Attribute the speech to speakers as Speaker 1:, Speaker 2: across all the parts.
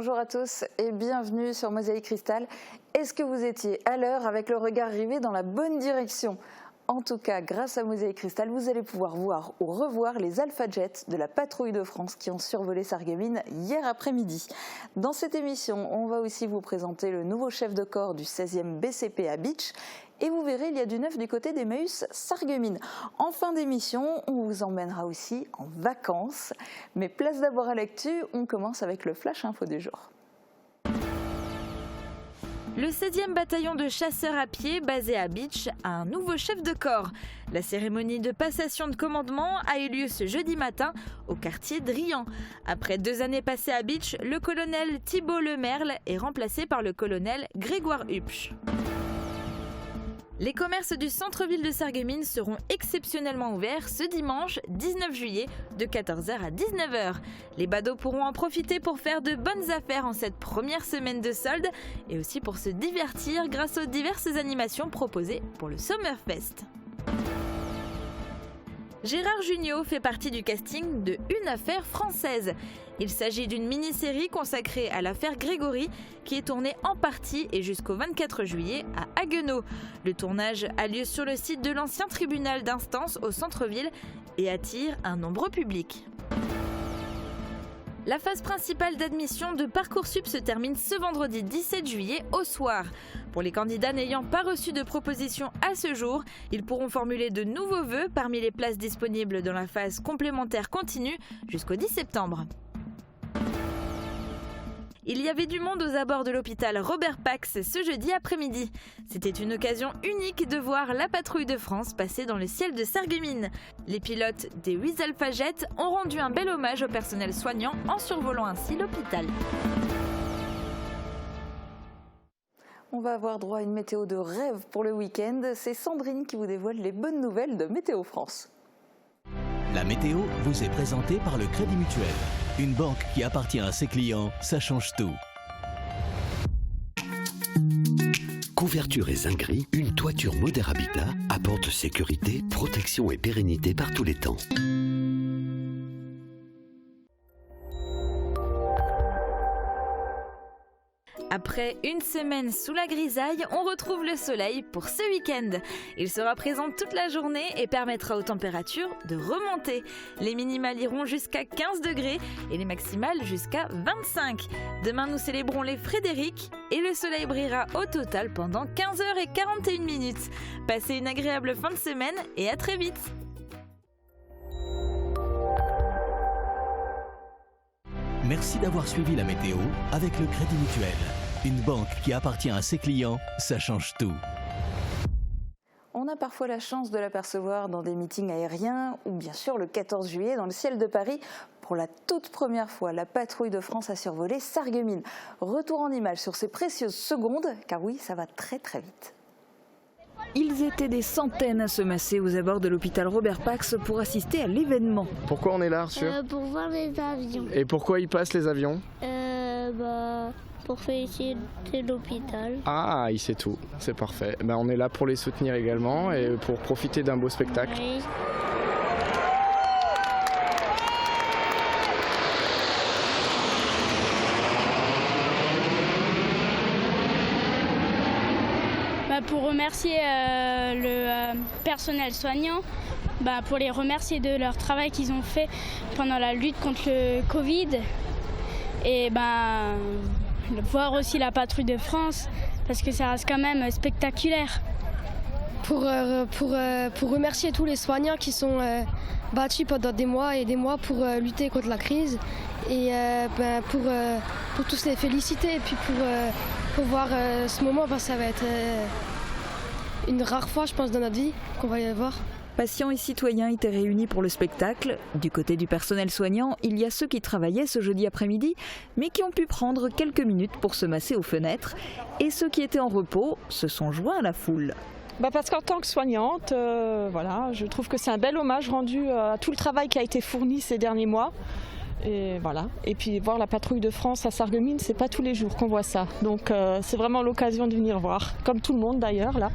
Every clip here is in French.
Speaker 1: Bonjour à tous et bienvenue sur Mosaïque Cristal. Est-ce que vous étiez à l'heure avec le regard rivé dans la bonne direction ? En tout cas, grâce à Mosaïque Cristal, vous allez pouvoir voir ou revoir les Alpha Jets de la Patrouille de France qui ont survolé Sarreguemines hier après-midi. Dans cette émission, on va aussi vous présenter le nouveau chef de corps du 16e BCP à Bitche. Et vous verrez, il y a du neuf du côté d'Emmaüs Sarreguemines. En fin d'émission, on vous emmènera aussi en vacances. Mais place d'abord à l'actu, on commence avec le Flash Info du jour.
Speaker 2: Le 16e bataillon de chasseurs à pied, basé à Bitche, a un nouveau chef de corps. La cérémonie de passation de commandement a eu lieu ce jeudi matin au quartier Drian. Après 2 années passées à Bitche, le colonel Thibault Lemerle est remplacé par le colonel Grégoire Hupsch. Les commerces du centre-ville de Sarreguemines seront exceptionnellement ouverts ce dimanche 19 juillet de 14h à 19h. Les badauds pourront en profiter pour faire de bonnes affaires en cette première semaine de solde et aussi pour se divertir grâce aux diverses animations proposées pour le Summerfest. Gérard Jugnot fait partie du casting de Une affaire française. Il s'agit d'une mini-série consacrée à l'affaire Grégory qui est tournée en partie et jusqu'au 24 juillet à Haguenau. Le tournage a lieu sur le site de l'ancien tribunal d'instance au centre-ville et attire un nombreux public. La phase principale d'admission de Parcoursup se termine ce vendredi 17 juillet au soir. Pour les candidats n'ayant pas reçu de proposition à ce jour, ils pourront formuler de nouveaux vœux parmi les places disponibles dans la phase complémentaire continue jusqu'au 10 septembre. Il y avait du monde aux abords de l'hôpital Robert Pax ce jeudi après-midi. C'était une occasion unique de voir la Patrouille de France passer dans le ciel de Sarreguemines. Les pilotes des 8 Alpha Jets ont rendu un bel hommage au personnel soignant en survolant ainsi l'hôpital.
Speaker 1: On va avoir droit à une météo de rêve pour le week-end. C'est Sandrine qui vous dévoile les bonnes nouvelles de Météo France.
Speaker 3: La météo vous est présentée par le Crédit Mutuel. Une banque qui appartient à ses clients, ça change tout.
Speaker 4: Couverture et zinguerie, une toiture Moder Habitat apporte sécurité, protection et pérennité par tous les temps.
Speaker 2: Après une semaine sous la grisaille, on retrouve le soleil pour ce week-end. Il sera présent toute la journée et permettra aux températures de remonter. Les minimales iront jusqu'à 15 degrés et les maximales jusqu'à 25. Demain, nous célébrons les Frédéric et le soleil brillera au total pendant 15h41. Passez une agréable fin de semaine et à très vite.
Speaker 3: Merci d'avoir suivi la météo avec le Crédit Mutuel. Une banque qui appartient à ses clients, ça change tout.
Speaker 1: On a parfois la chance de l'apercevoir dans des meetings aériens ou bien sûr le 14 juillet dans le ciel de Paris. Pour la toute première fois, la Patrouille de France a survolé Sarreguemines. Retour en images sur ces précieuses secondes, car oui, ça va très très vite.
Speaker 5: Ils étaient des centaines à se masser aux abords de l'hôpital Robert Pax pour assister à l'événement.
Speaker 6: Pourquoi on est là, Arthur
Speaker 7: Pour voir les avions.
Speaker 6: Et pourquoi ils passent les avions
Speaker 7: Pour féliciter l'hôpital.
Speaker 6: Ah, il sait tout, c'est parfait. On est là pour les soutenir également et pour profiter d'un beau spectacle.
Speaker 7: Oui.
Speaker 8: Pour remercier le personnel soignant, pour les remercier de leur travail qu'ils ont fait pendant la lutte contre le Covid et voir aussi la Patrouille de France parce que ça reste quand même spectaculaire.
Speaker 9: Pour remercier tous les soignants qui sont battus pendant des mois et des mois pour lutter contre la crise et pour tous les féliciter et puis pour voir ce moment, ça va être une rare fois je pense dans notre vie qu'on va y voir.
Speaker 5: Patients et citoyens étaient réunis pour le spectacle. Du côté du personnel soignant, il y a ceux qui travaillaient ce jeudi après-midi, mais qui ont pu prendre quelques minutes pour se masser aux fenêtres. Et ceux qui étaient en repos se sont joints à la foule.
Speaker 10: Parce qu'en tant que soignante, je trouve que c'est un bel hommage rendu à tout le travail qui a été fourni ces derniers mois. Et voilà. Et puis voir la patrouille de France à Sarreguemines, c'est pas tous les jours qu'on voit ça. Donc c'est vraiment l'occasion de venir voir, comme tout le monde d'ailleurs là.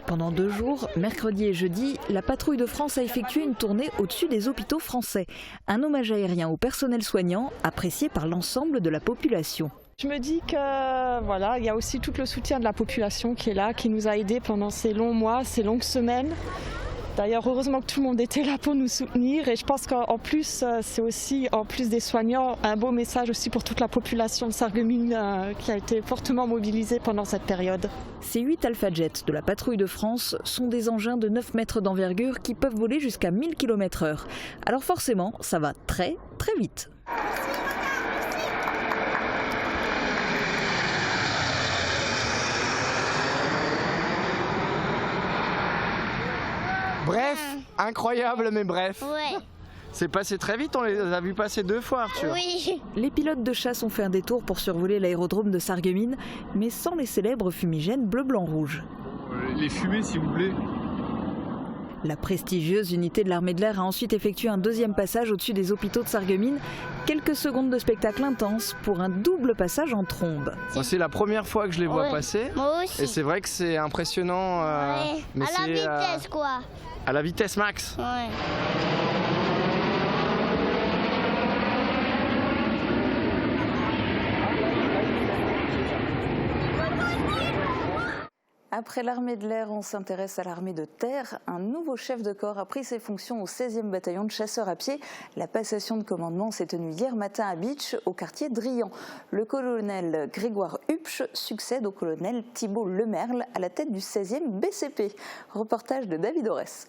Speaker 5: Pendant 2 jours, mercredi et jeudi, la patrouille de France a effectué une tournée au-dessus des hôpitaux français. Un hommage aérien au personnel soignant, apprécié par l'ensemble de la population.
Speaker 10: Je me dis que voilà, il y a aussi tout le soutien de la population qui est là, qui nous a aidés pendant ces longs mois, ces longues semaines. D'ailleurs, heureusement que tout le monde était là pour nous soutenir et je pense qu'en plus, c'est aussi, en plus des soignants, un beau message aussi pour toute la population de Sarreguemines qui a été fortement mobilisée pendant cette période.
Speaker 5: Ces 8 Alpha Jets de la patrouille de France sont des engins de 9 mètres d'envergure qui peuvent voler jusqu'à 1000 km/h. Alors forcément, ça va très très vite.
Speaker 6: Bref, incroyable mais bref.
Speaker 7: Ouais.
Speaker 6: C'est passé très vite, on les a vus passer 2 fois, Arthur.
Speaker 7: Oui.
Speaker 5: Les pilotes de chasse ont fait un détour pour survoler l'aérodrome de Sarreguemines, mais sans les célèbres fumigènes bleu-blanc-rouge.
Speaker 11: Les fumées, si vous voulez.
Speaker 5: La prestigieuse unité de l'armée de l'air a ensuite effectué un 2e passage au-dessus des hôpitaux de Sarreguemines. Quelques secondes de spectacle intense pour un double passage en trombe.
Speaker 6: C'est la première fois que je les vois passer.
Speaker 7: Moi aussi.
Speaker 6: Et c'est vrai que c'est impressionnant.
Speaker 7: Ouais.
Speaker 6: Mais
Speaker 7: à la vitesse quoi.
Speaker 6: À la vitesse max.
Speaker 7: Ouais.
Speaker 1: Après l'armée de l'air, on s'intéresse à l'armée de terre. Un nouveau chef de corps a pris ses fonctions au 16e bataillon de chasseurs à pied. La passation de commandement s'est tenue hier matin à Bitche, au quartier Drian. Le colonel Grégoire Hupsch succède au colonel Thibault Lemerle à la tête du 16e BCP. Reportage de David Aurès.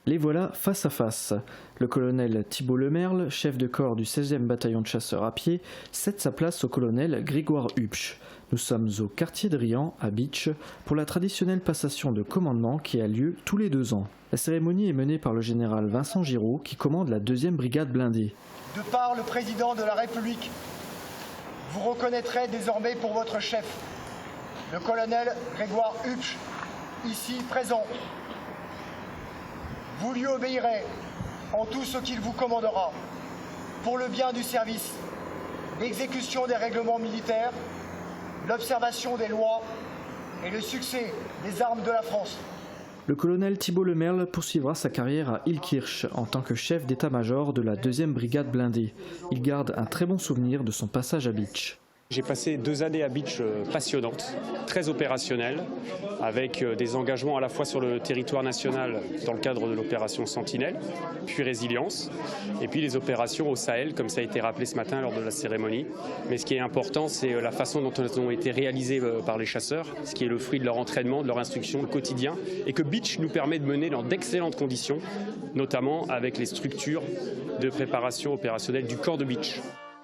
Speaker 12: Les voilà face à face. Le colonel Thibault Lemerle, chef de corps du 16e bataillon de chasseurs à pied, cède sa place au colonel Grégoire Hupsch. Nous sommes au quartier Drian, à Bitche, pour la traditionnelle passation de commandement qui a lieu tous les 2 ans. La cérémonie est menée par le général Vincent Giraud, qui commande la 2e brigade blindée.
Speaker 13: De par le président de la République, vous reconnaîtrez désormais pour votre chef, le colonel Grégoire Hupsch, ici présent. Vous lui obéirez en tout ce qu'il vous commandera, pour le bien du service, l'exécution des règlements militaires, l'observation des lois et le succès des armes de la France.
Speaker 12: Le colonel Thibault Lemerle poursuivra sa carrière à Illkirch en tant que chef d'état-major de la 2e brigade blindée. Il garde un très bon souvenir de son passage à Bitche.
Speaker 14: J'ai passé 2 années à Bitche passionnantes, très opérationnelles, avec des engagements à la fois sur le territoire national dans le cadre de l'opération Sentinelle, puis Résilience, et puis les opérations au Sahel, comme ça a été rappelé ce matin lors de la cérémonie. Mais ce qui est important, c'est la façon dont elles ont été réalisées par les chasseurs, ce qui est le fruit de leur entraînement, de leur instruction, le quotidien, et que Bitche nous permet de mener dans d'excellentes conditions, notamment avec les structures de préparation opérationnelle du corps de Bitche.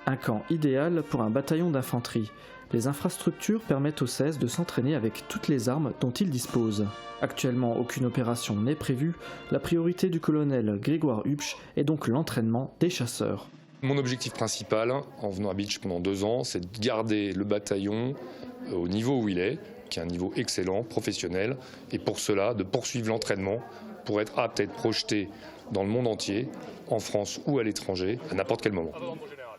Speaker 12: Un camp idéal pour un bataillon d'infanterie. Les infrastructures permettent aux 16 de s'entraîner avec toutes les armes dont ils disposent. Actuellement, aucune opération n'est prévue. La priorité du colonel Grégoire Hupsch est donc l'entraînement des chasseurs.
Speaker 15: Mon objectif principal, en venant à Bitche pendant 2 ans, c'est de garder le bataillon au niveau où il est, qui est un niveau excellent, professionnel, et pour cela, de poursuivre l'entraînement pour être apte à être projeté dans le monde entier, en France ou à l'étranger, à n'importe quel moment.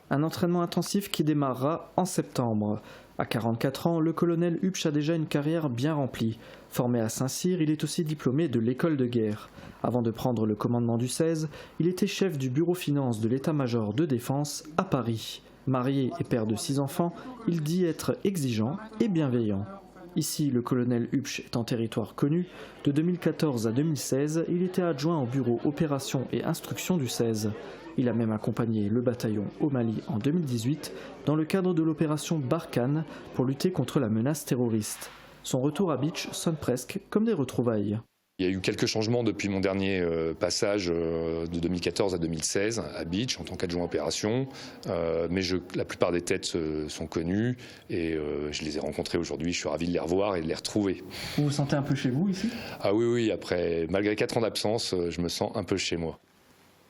Speaker 12: Un entraînement intensif qui démarrera en septembre. À 44 ans, le colonel Hupsch a déjà une carrière bien remplie. Formé à Saint-Cyr, il est aussi diplômé de l'école de guerre. Avant de prendre le commandement du 16, il était chef du bureau finance de l'état-major de défense à Paris. Marié et père de 6 enfants, il dit être exigeant et bienveillant. Ici, le colonel Hupsch est en territoire connu. De 2014 à 2016, il était adjoint au bureau opération et instruction du 16. Il a même accompagné le bataillon au Mali en 2018 dans le cadre de l'opération Barkhane pour lutter contre la menace terroriste. Son retour à Bitche sonne presque comme des retrouvailles.
Speaker 15: Il y a eu quelques changements depuis mon dernier passage de 2014 à 2016 à Bitche en tant qu'adjoint opération, mais la plupart des têtes sont connues et je les ai rencontrées aujourd'hui. Je suis ravi de les revoir et de les retrouver.
Speaker 12: Vous vous sentez un peu chez vous ici ?
Speaker 15: Ah oui, malgré 4 ans d'absence, je me sens un peu chez moi.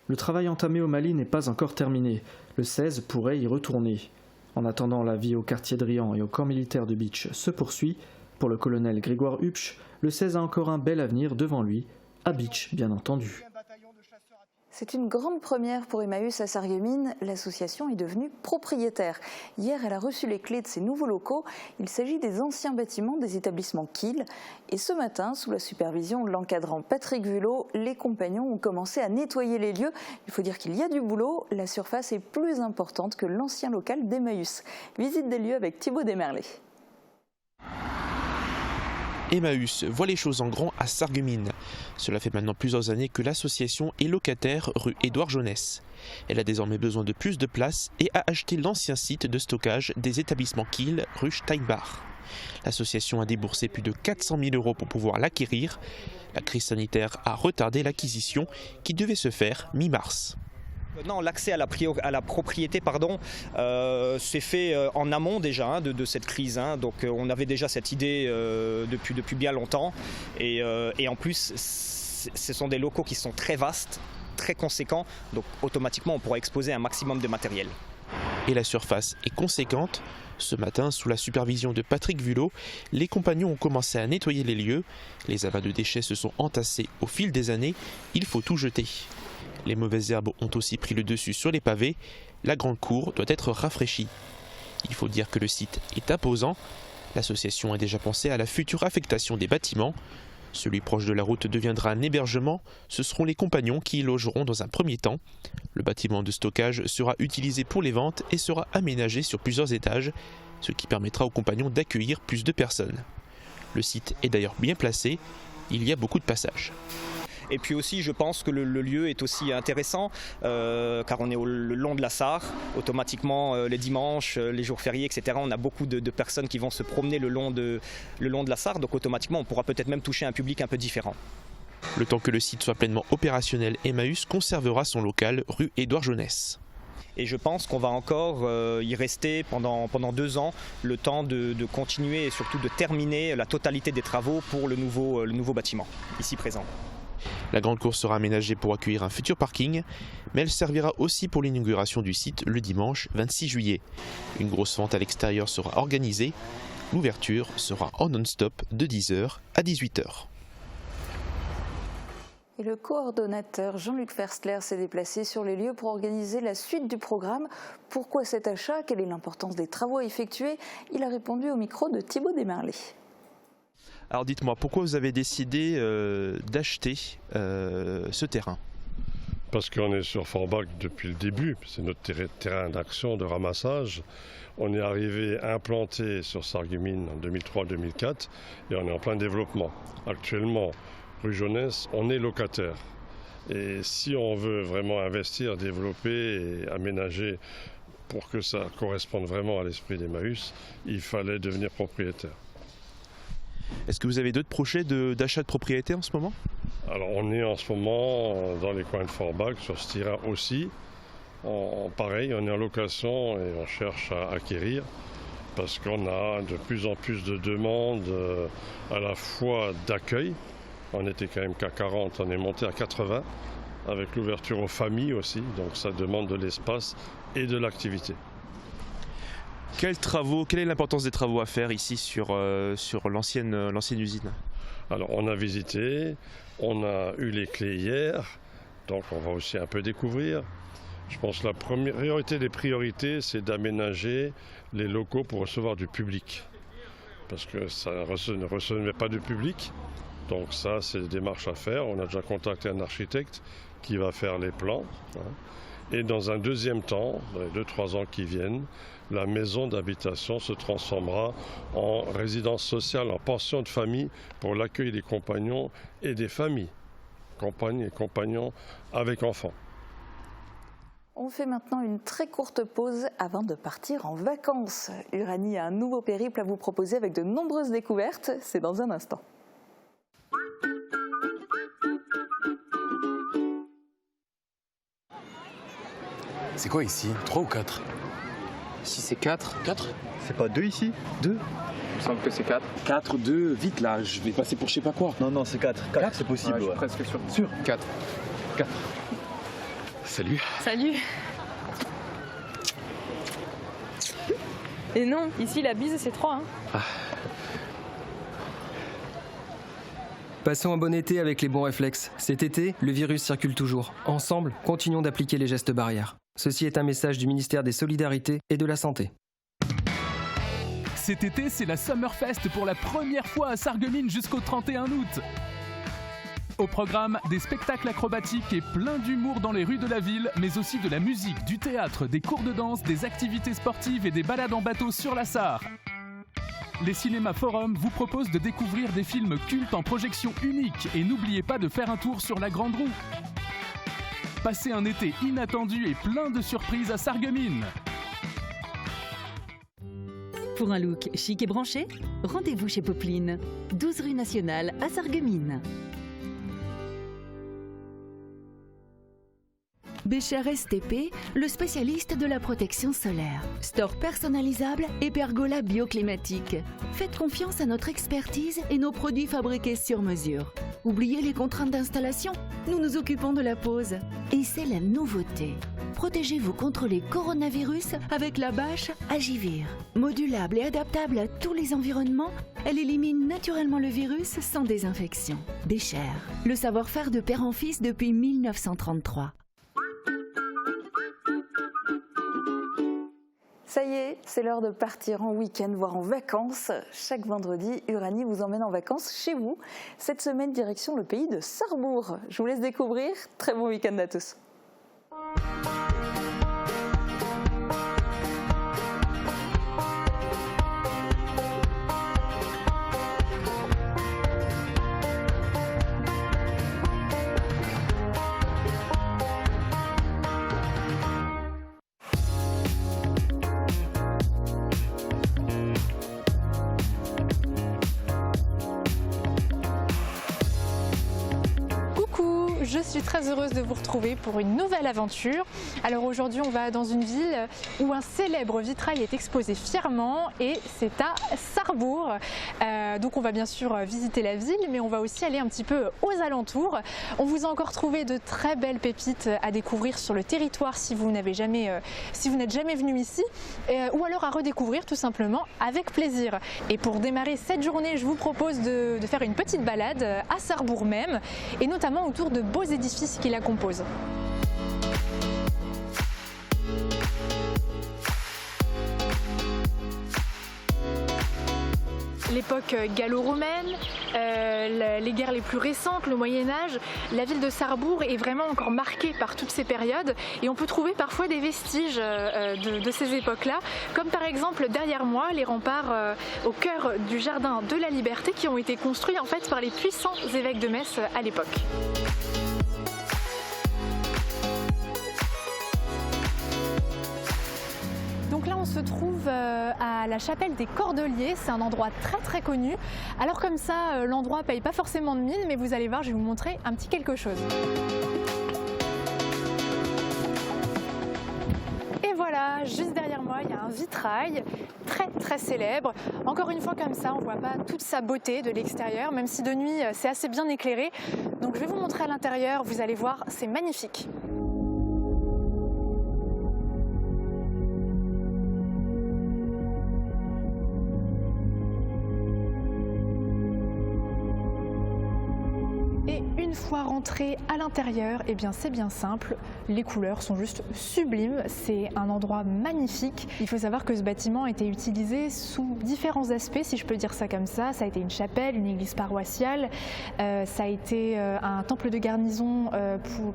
Speaker 12: Le travail entamé au Mali n'est pas encore terminé. Le 16 pourrait y retourner. En attendant, la vie au quartier Drian et au camp militaire de Bitche se poursuit. Pour le colonel Grégoire Hupsch, le 16 a encore un bel avenir devant lui, à Bitche bien entendu.
Speaker 1: C'est une grande première pour Emmaüs à Sarreguemines. L'association est devenue propriétaire. Hier, elle a reçu les clés de ses nouveaux locaux. Il s'agit des anciens bâtiments des établissements Kiel. Et ce matin, sous la supervision de l'encadrant Patrick Vulot, les compagnons ont commencé à nettoyer les lieux. Il faut dire qu'il y a du boulot. La surface est plus importante que l'ancien local d'Emmaüs. Visite des lieux avec Thibaut Desmerlet.
Speaker 16: Emmaüs voit les choses en grand à Sarreguemines. Cela fait maintenant plusieurs années que l'association est locataire rue Édouard Jeunesse. Elle a désormais besoin de plus de place et a acheté l'ancien site de stockage des établissements Kiel rue Steinbach. L'association a déboursé plus de 400 000 € pour pouvoir l'acquérir. La crise sanitaire a retardé l'acquisition qui devait se faire mi-mars.
Speaker 17: Non, l'accès à la propriété s'est fait en amont déjà de cette crise. Donc on avait déjà cette idée depuis bien longtemps. Et en plus, ce sont des locaux qui sont très vastes, très conséquents. Donc automatiquement, on pourra exposer un maximum de matériel.
Speaker 16: Et la surface est conséquente. Ce matin, sous la supervision de Patrick Vulot, les compagnons ont commencé à nettoyer les lieux. Les amas de déchets se sont entassés au fil des années. Il faut tout jeter. Les mauvaises herbes ont aussi pris le dessus sur les pavés. La grande cour doit être rafraîchie. Il faut dire que le site est imposant. L'association a déjà pensé à la future affectation des bâtiments. Celui proche de la route deviendra un hébergement. Ce seront les compagnons qui y logeront dans un premier temps. Le bâtiment de stockage sera utilisé pour les ventes et sera aménagé sur plusieurs étages, ce qui permettra aux compagnons d'accueillir plus de personnes. Le site est d'ailleurs bien placé. Il y a beaucoup de passages.
Speaker 17: Et puis aussi, je pense que le lieu est aussi intéressant car on est le long de la Sarre. Automatiquement, les dimanches, les jours fériés, etc., on a beaucoup de personnes qui vont se promener le long de la Sarre. Donc automatiquement, on pourra peut-être même toucher un public un peu différent.
Speaker 16: Le temps que le site soit pleinement opérationnel, Emmaüs conservera son local rue Édouard Jeunesse.
Speaker 17: Et je pense qu'on va encore y rester pendant 2 ans, le temps de continuer et surtout de terminer la totalité des travaux pour le nouveau bâtiment, ici présent.
Speaker 16: La grande cour sera aménagée pour accueillir un futur parking, mais elle servira aussi pour l'inauguration du site le dimanche 26 juillet. Une grosse vente à l'extérieur sera organisée. L'ouverture sera en non-stop de 10h à 18h.
Speaker 1: Et le coordonnateur Jean-Luc Ferstler s'est déplacé sur les lieux pour organiser la suite du programme. Pourquoi cet achat? Quelle est l'importance des travaux effectués? Il a répondu au micro de Thibaut Desmerlet.
Speaker 16: Alors dites-moi, pourquoi vous avez décidé d'acheter ce terrain?
Speaker 18: Parce qu'on est sur Forbach depuis le début, c'est notre terrain d'action, de ramassage. On est arrivé implanté sur Sarreguemines en 2003-2004 et on est en plein développement. Actuellement, rue Jeunesse, on est locataire. Et si on veut vraiment investir, développer et aménager pour que ça corresponde vraiment à l'esprit d'Emmaüs, il fallait devenir propriétaire.
Speaker 16: Est-ce que vous avez d'autres projets d'achat de propriété en ce moment?
Speaker 18: Alors on est en ce moment dans les coins de Forbach, sur ce terrain aussi. Pareil, on est en location et on cherche à acquérir parce qu'on a de plus en plus de demandes à la fois d'accueil. On était quand même qu'à 40, on est monté à 80 avec l'ouverture aux familles aussi, donc ça demande de l'espace et de l'activité.
Speaker 16: Quelle est l'importance des travaux à faire ici sur l'ancienne usine?
Speaker 18: Alors on a visité, on a eu les clés hier, donc on va aussi un peu découvrir. Je pense que la priorité des priorités, c'est d'aménager les locaux pour recevoir du public. Parce que ça ne recevait pas de public, donc ça c'est des démarches à faire. On a déjà contacté un architecte qui va faire les plans. Et dans un deuxième temps, dans les 2-3 ans qui viennent, la maison d'habitation se transformera en résidence sociale, en pension de famille pour l'accueil des compagnons et des familles, compagnes et compagnons avec enfants.
Speaker 1: On fait maintenant une très courte pause avant de partir en vacances. Uranie a un nouveau périple à vous proposer avec de nombreuses découvertes. C'est dans un instant.
Speaker 19: C'est quoi ici? 3 ou 4?
Speaker 20: Si c'est 4.
Speaker 19: 4?
Speaker 20: C'est pas 2 ici? 2? Il me semble que c'est 4.
Speaker 19: 4, 2, vite là, je vais passer pour je sais pas quoi.
Speaker 20: Non, c'est 4. 4, c'est possible. Ouais, je suis presque sûr.
Speaker 19: Sûr?
Speaker 20: 4. 4.
Speaker 19: Salut.
Speaker 21: Salut. Et non, ici la bise c'est 3. Hein.
Speaker 19: Ah.
Speaker 21: Passons un bon été avec les bons réflexes. Cet été, le virus circule toujours. Ensemble, continuons d'appliquer les gestes barrières. Ceci est un message du ministère des Solidarités et de la Santé.
Speaker 22: Cet été, c'est la Summerfest pour la première fois à Sarreguemines jusqu'au 31 août. Au programme, des spectacles acrobatiques et plein d'humour dans les rues de la ville, mais aussi de la musique, du théâtre, des cours de danse, des activités sportives et des balades en bateau sur la Sarre. Les cinémas Forum vous proposent de découvrir des films cultes en projection unique et n'oubliez pas de faire un tour sur la Grande Roue. Passez un été inattendu et plein de surprises à Sarreguemines.
Speaker 23: Pour un look chic et branché, rendez-vous chez Popeline, 12 rue Nationale à Sarreguemines.
Speaker 24: Bécher STP, le spécialiste de la protection solaire. Store personnalisable et pergola bioclimatique. Faites confiance à notre expertise et nos produits fabriqués sur mesure. Oubliez les contraintes d'installation, nous nous occupons de la pose. Et c'est la nouveauté. Protégez-vous contre les coronavirus avec la bâche Agivir. Modulable et adaptable à tous les environnements, elle élimine naturellement le virus sans désinfection. Bécher, le savoir-faire de père en fils depuis 1933.
Speaker 1: Ça y est, c'est l'heure de partir en week-end, voire en vacances. Chaque vendredi, Uranie vous emmène en vacances chez vous. Cette semaine, direction le pays de Sarrebourg. Je vous laisse découvrir. Très bon week-end à tous.
Speaker 25: Je suis très heureuse de vous retrouver pour une nouvelle aventure. Alors aujourd'hui on va dans une ville où un célèbre vitrail est exposé fièrement et c'est à Sarrebourg. Donc on va bien sûr visiter la ville mais on va aussi aller un petit peu aux alentours. On vous a encore trouvé de très belles pépites à découvrir sur le territoire si vous n'êtes jamais venu ici ou alors à redécouvrir tout simplement avec plaisir. Et pour démarrer cette journée je vous propose de faire une petite balade à Sarrebourg même et notamment autour de beaux édifices qui la composent. L'époque gallo-romaine, les guerres les plus récentes, le Moyen-Âge, la ville de Sarrebourg est vraiment encore marquée par toutes ces périodes et on peut trouver parfois des vestiges de ces époques-là, comme par exemple derrière moi les remparts au cœur du jardin de la Liberté qui ont été construits en fait par les puissants évêques de Metz à l'époque. Donc là on se trouve à la chapelle des Cordeliers, c'est un endroit très connu. Alors comme ça l'endroit paye pas forcément de mine mais vous allez voir je vais vous montrer un petit quelque chose. Et voilà, juste derrière moi il y a un vitrail très célèbre. Encore une fois comme ça on voit pas toute sa beauté de l'extérieur même si de nuit c'est assez bien éclairé. Donc je vais vous montrer à l'intérieur, vous allez voir c'est magnifique. Une fois rentré à l'intérieur, eh bien c'est bien simple, les couleurs sont juste sublimes, c'est un endroit magnifique. Il faut savoir que ce bâtiment a été utilisé sous différents aspects, si je peux dire ça comme ça. Ça a été une chapelle, une église paroissiale, ça a été un temple de garnison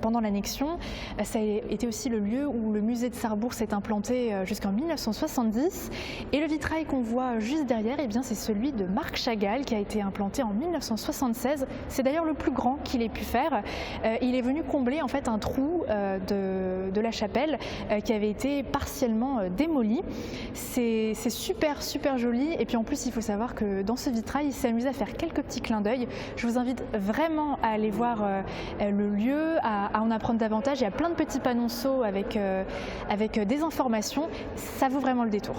Speaker 25: pendant l'annexion, ça a été aussi le lieu où le musée de Sarrebourg s'est implanté jusqu'en 1970. Et le vitrail qu'on voit juste derrière, eh bien c'est celui de Marc Chagall qui a été implanté en 1976. C'est d'ailleurs le plus grand qu'il ait pu faire. Il est venu combler en fait un trou de la chapelle qui avait été partiellement démoli. C'est super joli et puis en plus il faut savoir que dans ce vitrail il s'est amusé à faire quelques petits clins d'œil. Je vous invite vraiment à aller voir le lieu, à en apprendre davantage. Il y a plein de petits panonceaux avec des informations, ça vaut vraiment le détour.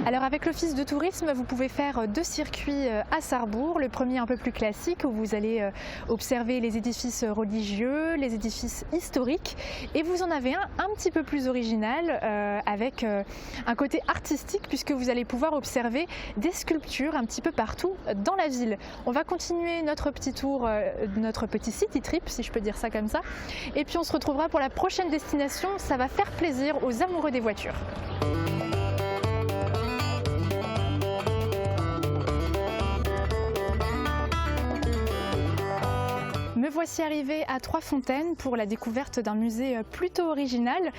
Speaker 25: Alors avec l'office de tourisme vous pouvez faire deux circuits à Sarrebourg. Le premier un peu plus classique où vous allez observer avez les édifices religieux, les édifices historiques et vous en avez un petit peu plus original avec un côté artistique puisque vous allez pouvoir observer des sculptures un petit peu partout dans la ville. On va continuer notre petit tour, notre petit city trip si je peux dire ça comme ça et puis on se retrouvera pour la prochaine destination, ça va faire plaisir aux amoureux des voitures. Me voici arrivée à Trois-Fontaines pour la découverte d'un musée plutôt original.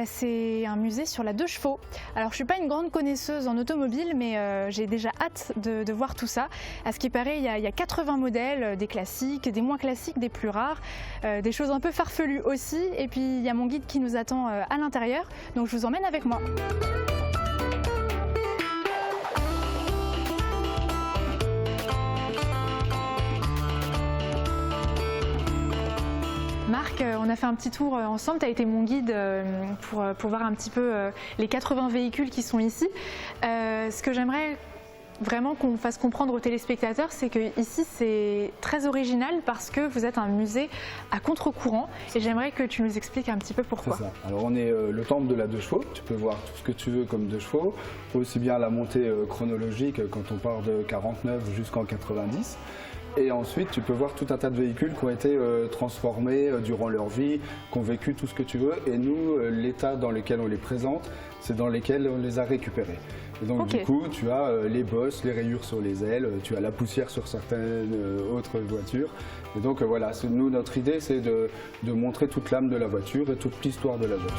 Speaker 25: C'est un musée sur la 2 chevaux. Alors je ne suis pas une grande connaisseuse en automobile, mais j'ai déjà hâte de voir tout ça. À ce qui paraît, il y a 80 modèles, des classiques, des moins classiques, des plus rares, des choses un peu farfelues aussi. Et puis il y a mon guide qui nous attend à l'intérieur, donc je vous emmène avec moi. Marc, on a fait un petit tour ensemble, tu as été mon guide pour voir un petit peu les 80 véhicules qui sont ici. Ce que j'aimerais vraiment qu'on fasse comprendre aux téléspectateurs, c'est que ici c'est très original parce que vous êtes un musée à contre-courant et j'aimerais que tu nous expliques un petit peu pourquoi.
Speaker 2: C'est ça. Alors on est le temple de la 2 chevaux, tu peux voir tout ce que tu veux comme 2 chevaux, aussi bien la montée chronologique quand on part de 49 jusqu'en 90. Et ensuite, tu peux voir tout un tas de véhicules qui ont été transformés durant leur vie, qui ont vécu tout ce que tu veux. Et nous, l'état dans lequel on les présente, c'est dans lequel on les a récupérés. Et donc du coup, tu as les bosses, les rayures sur les ailes, tu as la poussière sur certaines autres voitures. Et donc voilà, nous, notre idée, c'est de montrer toute l'âme de la voiture et toute l'histoire de la voiture.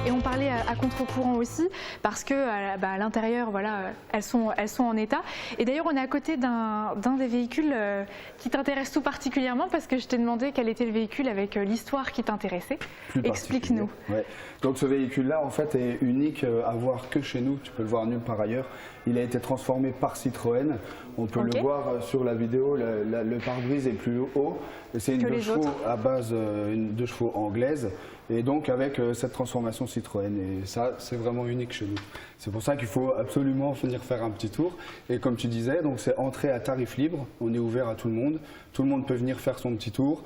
Speaker 25: Et on parlait à contre-courant aussi parce que à l'intérieur, voilà, elles sont en état. Et d'ailleurs, on est à côté d'un des véhicules qui t'intéresse tout particulièrement parce que je t'ai demandé quel était le véhicule avec l'histoire qui t'intéressait. Explique-nous.
Speaker 2: Ouais. Donc ce véhicule-là, en fait, est unique à voir que chez nous. Tu peux le voir nulle part ailleurs. Il a été transformé par Citroën. On peut le voir sur la vidéo. Le pare-brise est plus haut. C'est une 2 chevaux à base, une 2 chevaux anglaise. Et donc avec cette transformation Citroën, et ça c'est vraiment unique chez nous. C'est pour ça qu'il faut absolument venir faire un petit tour. Et comme tu disais, donc c'est entrée à tarif libre, on est ouvert à tout le monde peut venir faire son petit tour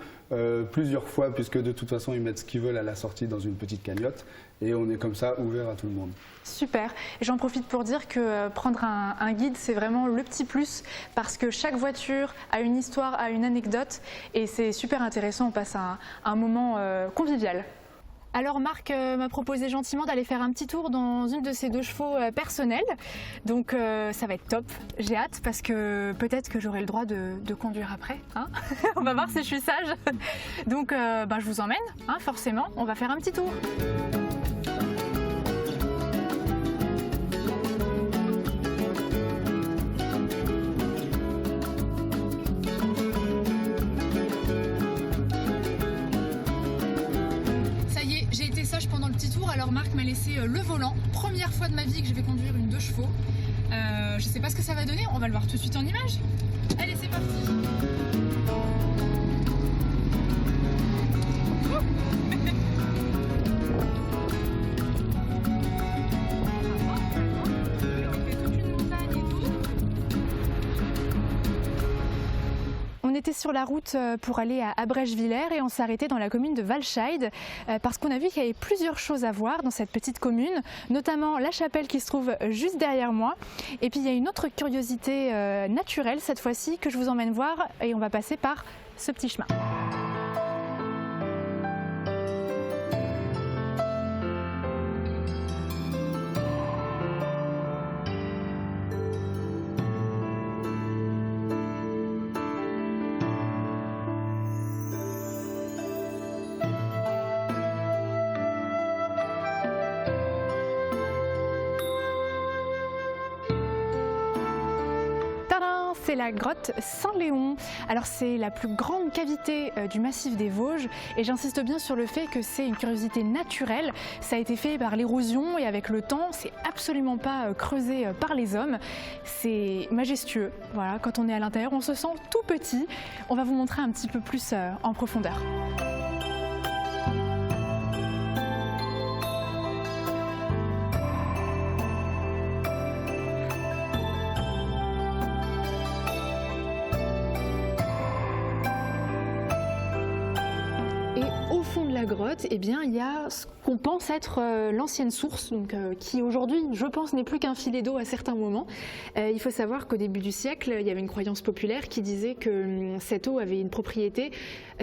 Speaker 2: plusieurs fois puisque de toute façon ils mettent ce qu'ils veulent à la sortie dans une petite cagnotte et on est comme ça ouvert à tout le monde.
Speaker 25: Super, et j'en profite pour dire que prendre un guide c'est vraiment le petit plus parce que chaque voiture a une histoire, a une anecdote et c'est super intéressant, on passe un moment convivial. Alors Marc m'a proposé gentiment d'aller faire un petit tour dans une de ces 2 chevaux personnels. Donc ça va être top, j'ai hâte parce que peut-être que j'aurai le droit de conduire après. Hein. On va voir si je suis sage. Donc je vous emmène, hein, forcément, on va faire un petit tour.
Speaker 3: Pendant le petit tour, alors Marc m'a laissé le volant. Première fois de ma vie que je vais conduire une 2 chevaux. Je sais pas ce que ça va donner, on va le voir tout de suite en image. Allez, c'est parti.
Speaker 25: On était sur la route pour aller à Brechwiller et on s'est arrêté dans la commune de Walscheid parce qu'on a vu qu'il y avait plusieurs choses à voir dans cette petite commune, notamment la chapelle qui se trouve juste derrière moi. Et puis il y a une autre curiosité naturelle cette fois-ci que je vous emmène voir et on va passer par ce petit chemin. C'est la grotte Saint-Léon. Alors c'est la plus grande cavité du massif des Vosges et j'insiste bien sur le fait que c'est une curiosité naturelle. Ça a été fait par l'érosion et avec le temps, c'est absolument pas creusé par les hommes. C'est majestueux. Voilà, quand on est à l'intérieur, on se sent tout petit. On va vous montrer un petit peu plus en profondeur. grotte, eh bien, il y a ce qu'on pense être l'ancienne source, donc, qui aujourd'hui, je pense, n'est plus qu'un filet d'eau à certains moments. Il faut savoir qu'au début du siècle, il y avait une croyance populaire qui disait que cette eau avait une propriété,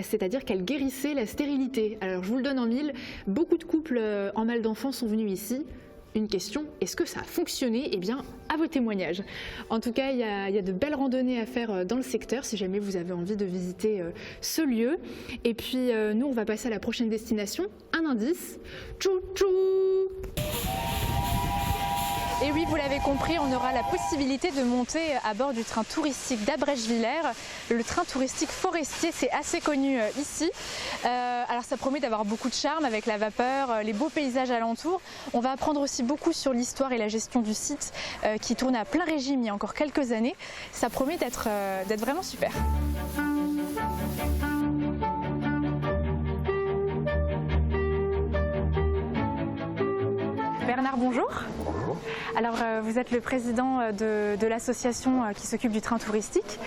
Speaker 25: c'est-à-dire qu'elle guérissait la stérilité. Alors je vous le donne en mille, beaucoup de couples en mal d'enfants sont venus ici. Une question, est-ce que ça a fonctionné? Eh bien, à vos témoignages. En tout cas, il y a de belles randonnées à faire dans le secteur si jamais vous avez envie de visiter ce lieu. Et puis, nous, on va passer à la prochaine destination. Un indice. Tchou-tchou! Et oui, vous l'avez compris, on aura la possibilité de monter à bord du train touristique d'Abrèche-Villers. Le train touristique forestier, c'est assez connu ici. Alors ça promet d'avoir beaucoup de charme avec la vapeur, les beaux paysages alentours. On va apprendre aussi beaucoup sur l'histoire et la gestion du site qui tournait à plein régime il y a encore quelques années. Ça promet d'être vraiment super. Bernard, bonjour.
Speaker 4: Bonjour.
Speaker 25: Alors, vous êtes le président de l'association qui s'occupe du train touristique.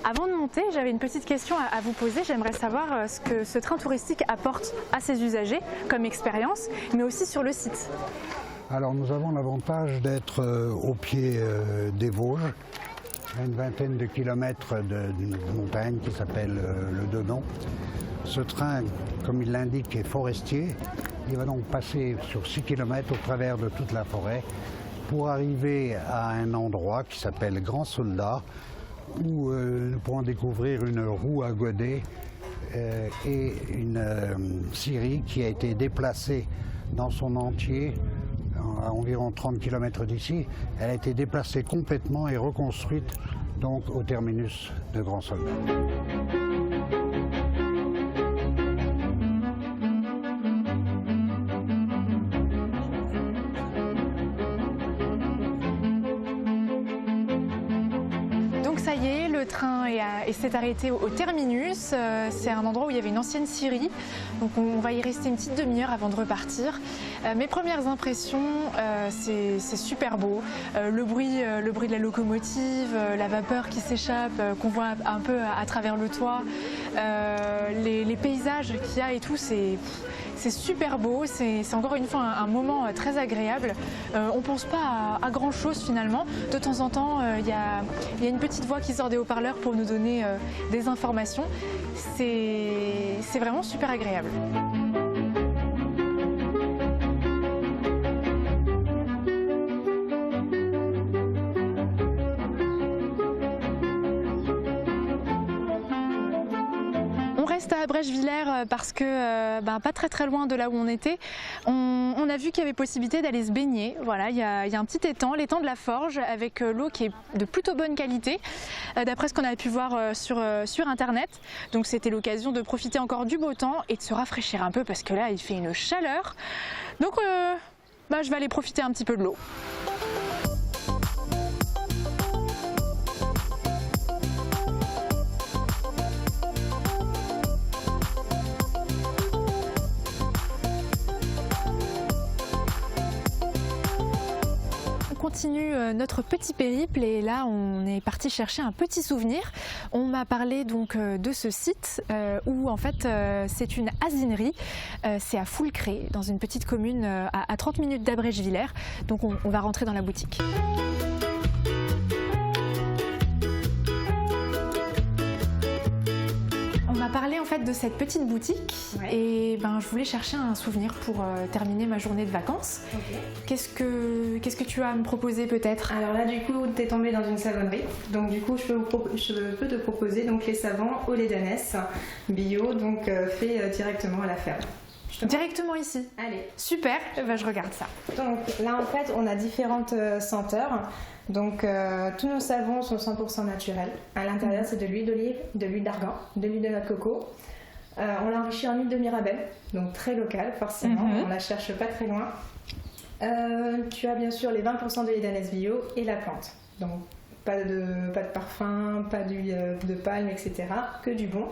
Speaker 25: Avant de monter, j'avais une petite question à vous poser. J'aimerais savoir ce que ce train touristique apporte à ses usagers comme expérience, mais aussi sur le site.
Speaker 4: Alors, nous avons l'avantage d'être au pied des Vosges, à une vingtaine de kilomètres d'une montagne qui s'appelle le Dodon. Ce train, comme il l'indique, est forestier. Il va donc passer sur 6 km au travers de toute la forêt pour arriver à un endroit qui s'appelle Grand Soldat où nous pourrons découvrir une roue à godet et une scierie qui a été déplacée dans son entier à environ 30 km d'ici. Elle a été déplacée complètement et reconstruite donc au terminus de Grand Soldat.
Speaker 25: Le train s'est arrêté au terminus. C'est un endroit où il y avait une ancienne scierie. Donc on va y rester une petite demi-heure avant de repartir. Mes premières impressions, c'est super beau. Le bruit de la locomotive, la vapeur qui s'échappe, qu'on voit un peu à travers le toit, les paysages qu'il y a et tout, c'est super beau. C'est encore une fois un moment très agréable. On ne pense pas à grand chose finalement. De temps en temps, il y a une petite voix qui sort des haut-parleurs pour nous donner des informations. C'est vraiment super agréable. À Abrèche-Villers parce que pas très loin de là où on était, on a vu qu'il y avait possibilité d'aller se baigner. Voilà, il y a un petit étang, l'étang de la Forge, avec l'eau qui est de plutôt bonne qualité, d'après ce qu'on a pu voir sur internet. Donc c'était l'occasion de profiter encore du beau temps et de se rafraîchir un peu parce que là il fait une chaleur. Donc je vais aller profiter un petit peu de l'eau. Continue notre petit périple et là on est parti chercher un petit souvenir. On m'a parlé donc de ce site où en fait c'est une asinerie, c'est à Foulcré dans une petite commune à 30 minutes d'Abrèche-Villers. Donc on va rentrer dans la boutique. On m'a parlé en fait de cette petite boutique et je voulais chercher un souvenir pour terminer ma journée de vacances. Okay. Qu'est-ce que tu as à me proposer peut-être?
Speaker 8: Alors là du coup tu es tombée dans une savonnerie, donc du coup je peux te proposer donc les savons au lait d'ânesse bio, donc fait directement à la ferme.
Speaker 25: Directement ici? Allez. Super, je regarde ça.
Speaker 8: Donc là en fait on a différentes senteurs. Donc tous nos savons sont 100% naturels. À l'intérieur c'est de l'huile d'olive, de l'huile d'argan, de l'huile de noix de coco. On l'a enrichi en huile de mirabelle, donc très locale forcément, on la cherche pas très loin. Tu as bien sûr les 20% de lait d'ânesse bio et la plante. Donc pas de parfum, pas d'huile de palme, etc. Que du bon.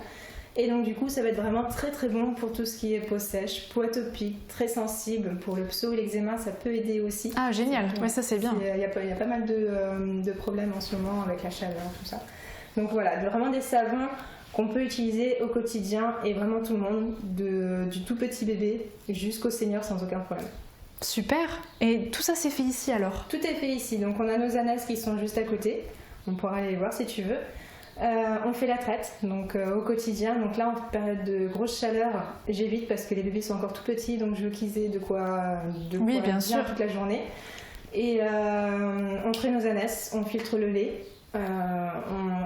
Speaker 8: Et donc du coup ça va être vraiment très très bon pour tout ce qui est peau sèche, peau atopique, très sensible. Pour le psau et l'eczéma ça peut aider aussi.
Speaker 25: Ah génial, ouais, ça c'est bien.
Speaker 8: Il y a pas mal de problèmes en ce moment avec la chaleur, tout ça. Donc voilà, vraiment des savons qu'on peut utiliser au quotidien et vraiment tout le monde, du tout petit bébé jusqu'au senior sans aucun problème.
Speaker 25: Super. Et tout ça c'est fait ici alors?
Speaker 8: Tout est fait ici, donc on a nos ânesses qui sont juste à côté, on pourra aller les voir si tu veux. On fait la traite donc au quotidien, donc là en période de grosse chaleur j'évite parce que les bébés sont encore tout petits, donc je veux qu'ils aient de quoi bien sûr toute la journée. Et on traite nos ânesses, on filtre le lait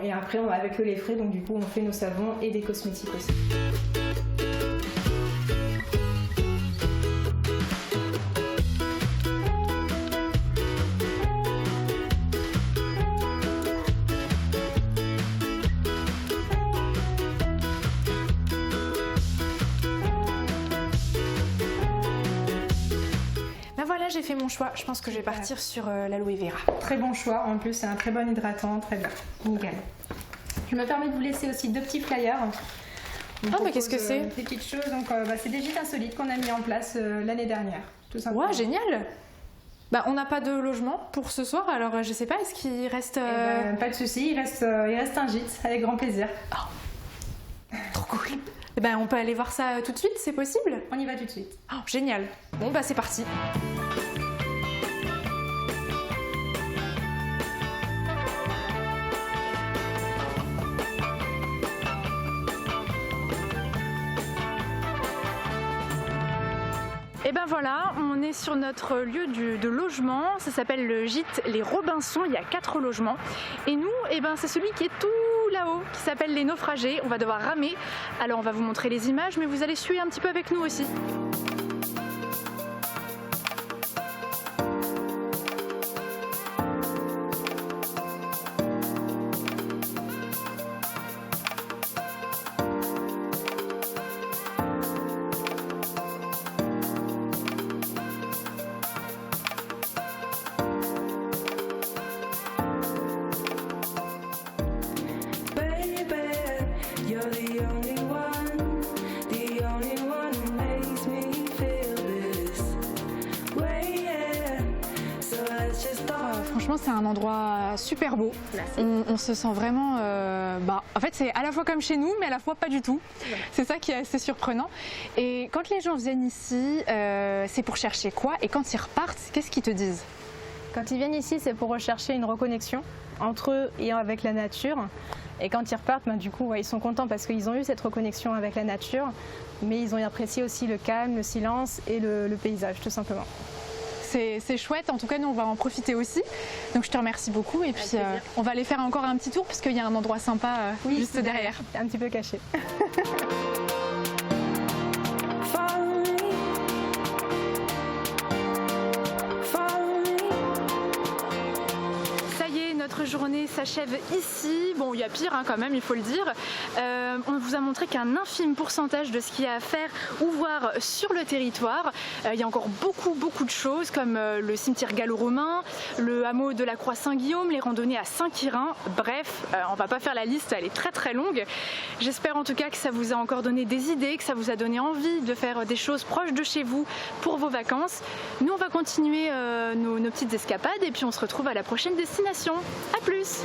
Speaker 8: et après avec le lait frais, donc du coup on fait nos savons et des cosmétiques aussi.
Speaker 25: Voilà, j'ai fait mon choix. Je pense que je vais partir sur l'aloe vera.
Speaker 8: Très bon choix. En plus, c'est un très bon hydratant. Très bien. Nickel. Je me permets de vous laisser aussi 2 petits flyers.
Speaker 25: Mais qu'est-ce que c'est?
Speaker 8: Des petites choses. Donc, c'est des gîtes insolites qu'on a mis en place l'année dernière. Tout simplement.
Speaker 25: Ouais, génial. On n'a pas de logement pour ce soir, alors je sais pas, est-ce qu'il reste...
Speaker 8: Pas de souci, il reste un gîte, avec grand plaisir.
Speaker 25: Oh. Trop cool. On peut aller voir ça tout de suite, c'est possible?
Speaker 8: On y va tout de suite.
Speaker 25: Oh, génial. Bon, c'est parti. Et voilà, on est sur notre lieu de logement, ça s'appelle le gîte Les Robinson, il y a 4 logements. Et nous, c'est celui qui est tout là-haut, qui s'appelle Les Naufragés. On va devoir ramer, alors on va vous montrer les images, mais vous allez suivre un petit peu avec nous aussi. Franchement, c'est un endroit super beau. On se sent vraiment... en fait, c'est à la fois comme chez nous, mais à la fois pas du tout. Ouais. C'est ça qui est assez surprenant. Et quand les gens viennent ici, c'est pour chercher quoi? Et quand ils repartent, qu'est-ce qu'ils te disent?
Speaker 8: Quand ils viennent ici, c'est pour rechercher une reconnexion entre eux et avec la nature. Et quand ils repartent, du coup, ils sont contents parce qu'ils ont eu cette reconnexion avec la nature, mais ils ont apprécié aussi le calme, le silence et le paysage, tout simplement.
Speaker 25: C'est chouette, en tout cas nous on va en profiter aussi. Donc je te remercie beaucoup et puis on va aller faire encore un petit tour parce qu'il y a un endroit sympa juste derrière.
Speaker 8: Un petit peu caché.
Speaker 25: Notre journée s'achève ici. Bon, il y a pire quand même, il faut le dire. On vous a montré qu'un infime pourcentage de ce qu'il y a à faire ou voir sur le territoire. Il y a encore beaucoup de choses comme le cimetière gallo-romain, le hameau de la Croix-Saint-Guillaume, les randonnées à Saint-Quirin. Bref, on va pas faire la liste, elle est très longue. J'espère en tout cas que ça vous a encore donné des idées, que ça vous a donné envie de faire des choses proches de chez vous pour vos vacances. Nous, on va continuer nos petites escapades et puis on se retrouve à la prochaine destination. A plus!